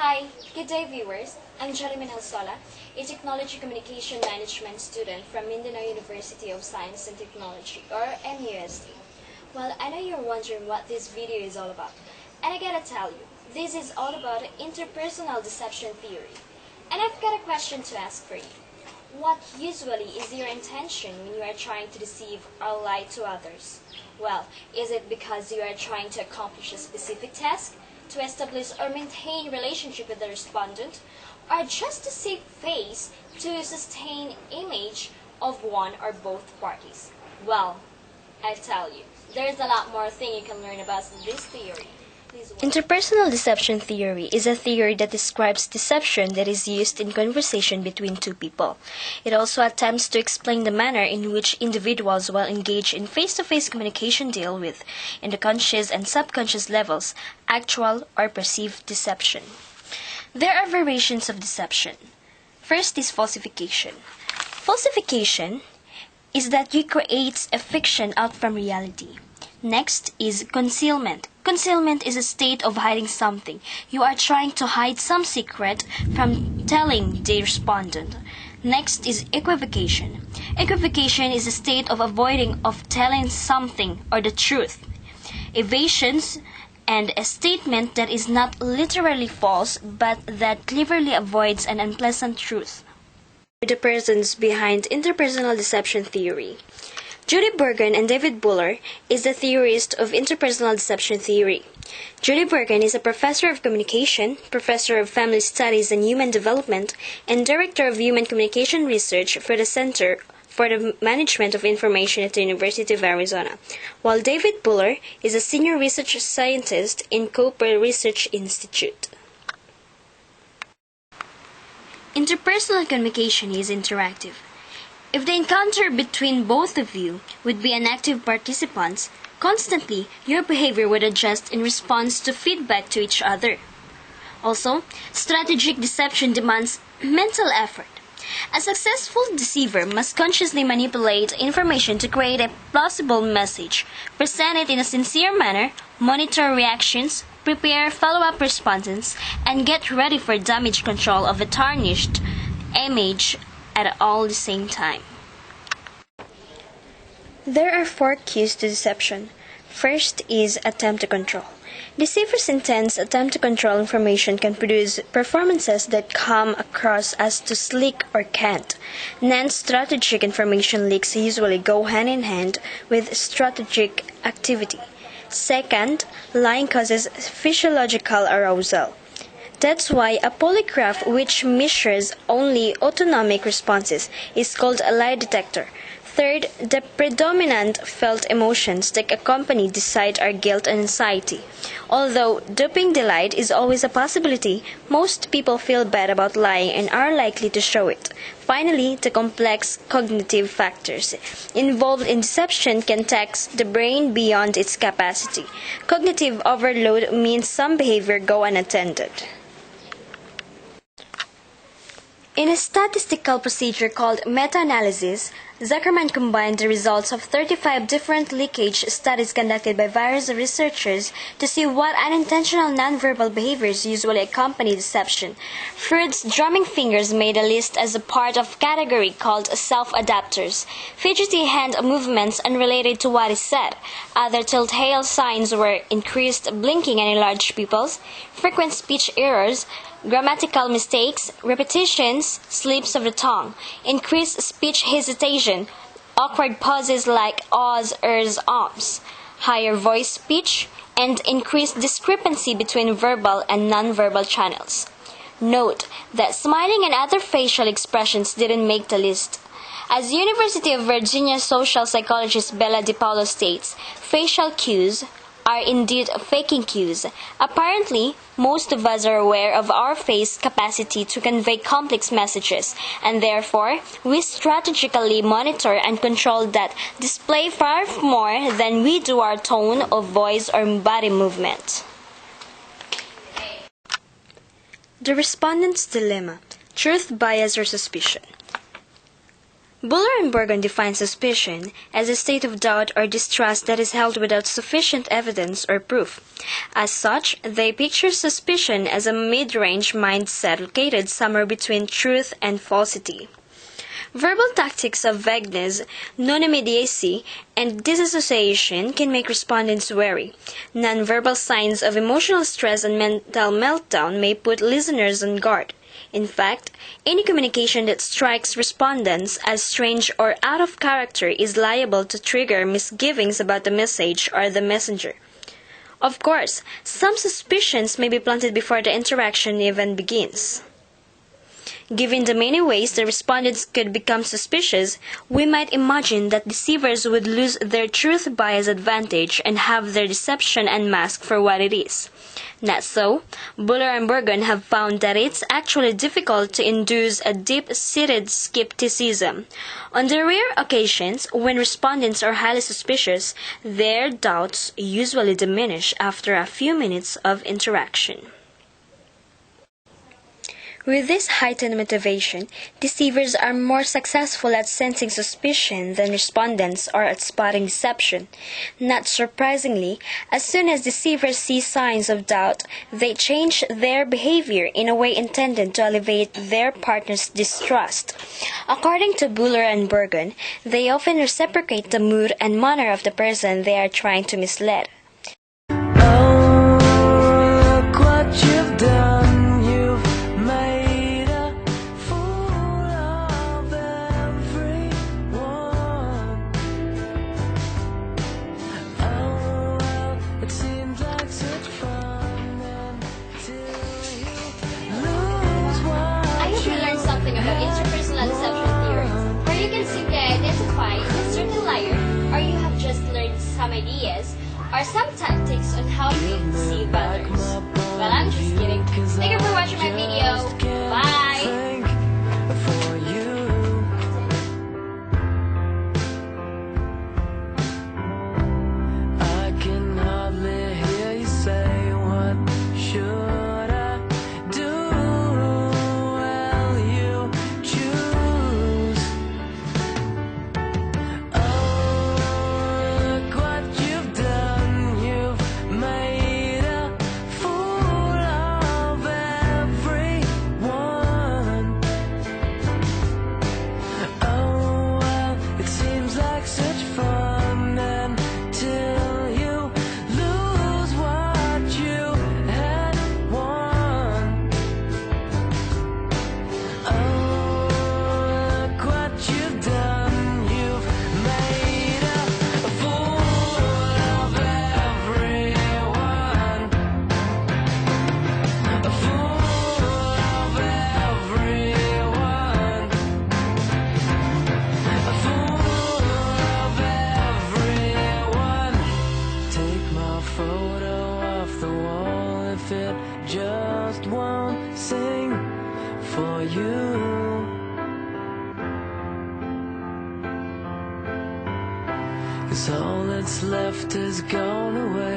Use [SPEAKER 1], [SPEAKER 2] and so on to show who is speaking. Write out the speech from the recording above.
[SPEAKER 1] Hi, good day viewers. I'm Alsola, a Technology Communication Management student from Mindanao University of Science and Technology, or MUST. Well, I know you're wondering what this video is all about, and I gotta tell you, this is all about interpersonal deception theory. And I've got a question to ask for you. What usually is your intention when you are trying to deceive or lie to others? Well, is it because you are trying to accomplish a specific task, to establish or maintain relationship with the respondent, or just to save face to sustain image of one or both parties? Well, I tell you, there's a lot more thing you can learn about this theory.
[SPEAKER 2] Interpersonal deception theory is a theory that describes deception that is used in conversation between two people. It also attempts to explain the manner in which individuals while engaged in face-to-face communication deal with, in the conscious and subconscious levels, actual or perceived deception. There are variations of deception. First is falsification. Falsification is that you create a fiction out from reality. Next is concealment. Concealment is a state of hiding something. You are trying to hide some secret from telling the respondent. Next is equivocation. Equivocation is a state of avoiding of telling something or the truth. Evasions and a statement that is not literally false but that cleverly avoids an unpleasant truth. The persons behind interpersonal deception theory. Judy Bergen and David Buller is the theorist of interpersonal deception theory. Judy Bergen is a professor of communication, professor of family studies and human development, and director of human communication research for the Center for the Management of Information at the University of Arizona, while David Buller is a senior research scientist in Cooper Research Institute. Interpersonal communication is interactive. If the encounter between both of you would be an active participants, constantly your behavior would adjust in response to feedback to each other. Also, strategic deception demands mental effort. A successful deceiver must consciously manipulate information to create a plausible message, present it in a sincere manner, monitor reactions, prepare follow-up responses, and get ready for damage control of a tarnished image at all the same time. There are 4 keys to deception. First is attempt to control. Deceivers' intense attempt to control information can produce performances that come across as too slick or cant. Non-strategic information leaks usually go hand in hand with strategic activity. Second, lying causes physiological arousal. That's why a polygraph which measures only autonomic responses is called a lie detector. Third, the predominant felt emotions that accompany decide are guilt and anxiety. Although duping the lie is always a possibility, most people feel bad about lying and are likely to show it. Finally, the complex cognitive factors involved in deception can tax the brain beyond its capacity. Cognitive overload means some behavior go unattended. In a statistical procedure called meta-analysis, Zuckerman combined the results of 35 different leakage studies conducted by various researchers to see what unintentional nonverbal behaviors usually accompany deception. Freud's drumming fingers made a list as a part of a category called self-adapters. Fidgety hand movements unrelated to what is said. Other telltale signs were increased blinking and enlarged pupils, frequent speech errors, grammatical mistakes, repetitions, slips of the tongue, increased speech hesitation, awkward pauses like ahs, ers, ums, higher voice pitch, and increased discrepancy between verbal and nonverbal channels. Note that smiling and other facial expressions didn't make the list. As University of Virginia social psychologist Bella DiPaolo states, facial cues are indeed faking cues. Apparently, most of us are aware of our face capacity to convey complex messages, and therefore, we strategically monitor and control that display far more than we do our tone of voice or body movement. The respondent's dilemma: truth, bias, or suspicion. Buller and Burgon define suspicion as a state of doubt or distrust that is held without sufficient evidence or proof. As such, they picture suspicion as a mid-range mindset located somewhere between truth and falsity. Verbal tactics of vagueness, non-immediacy, and disassociation can make respondents wary. Nonverbal signs of emotional stress and mental meltdown may put listeners on guard. In fact, any communication that strikes respondents as strange or out of character is liable to trigger misgivings about the message or the messenger. Of course, some suspicions may be planted before the interaction even begins. Given the many ways the respondents could become suspicious, we might imagine that deceivers would lose their truth bias advantage and have their deception unmasked for what it is. Not so. Buller and Burgon have found that it's actually difficult to induce a deep-seated skepticism. On the rare occasions when respondents are highly suspicious, their doubts usually diminish after a few minutes of interaction. With this heightened motivation, deceivers are more successful at sensing suspicion than respondents are at spotting deception. Not surprisingly, as soon as deceivers see signs of doubt, they change their behavior in a way intended to alleviate their partner's distrust. According to Buller and Burgon, they often reciprocate the mood and manner of the person they are trying to mislead.
[SPEAKER 3] Oh, look what you've done.
[SPEAKER 1] About interpersonal deception theories, where you can simply identify a certain liar, or you have just learned some ideas or some tactics on how to deceive others. Well, I'm just kidding. Thank you for watching my video. Bye! Just won't sing for you. 'Cause all that's left is gone away.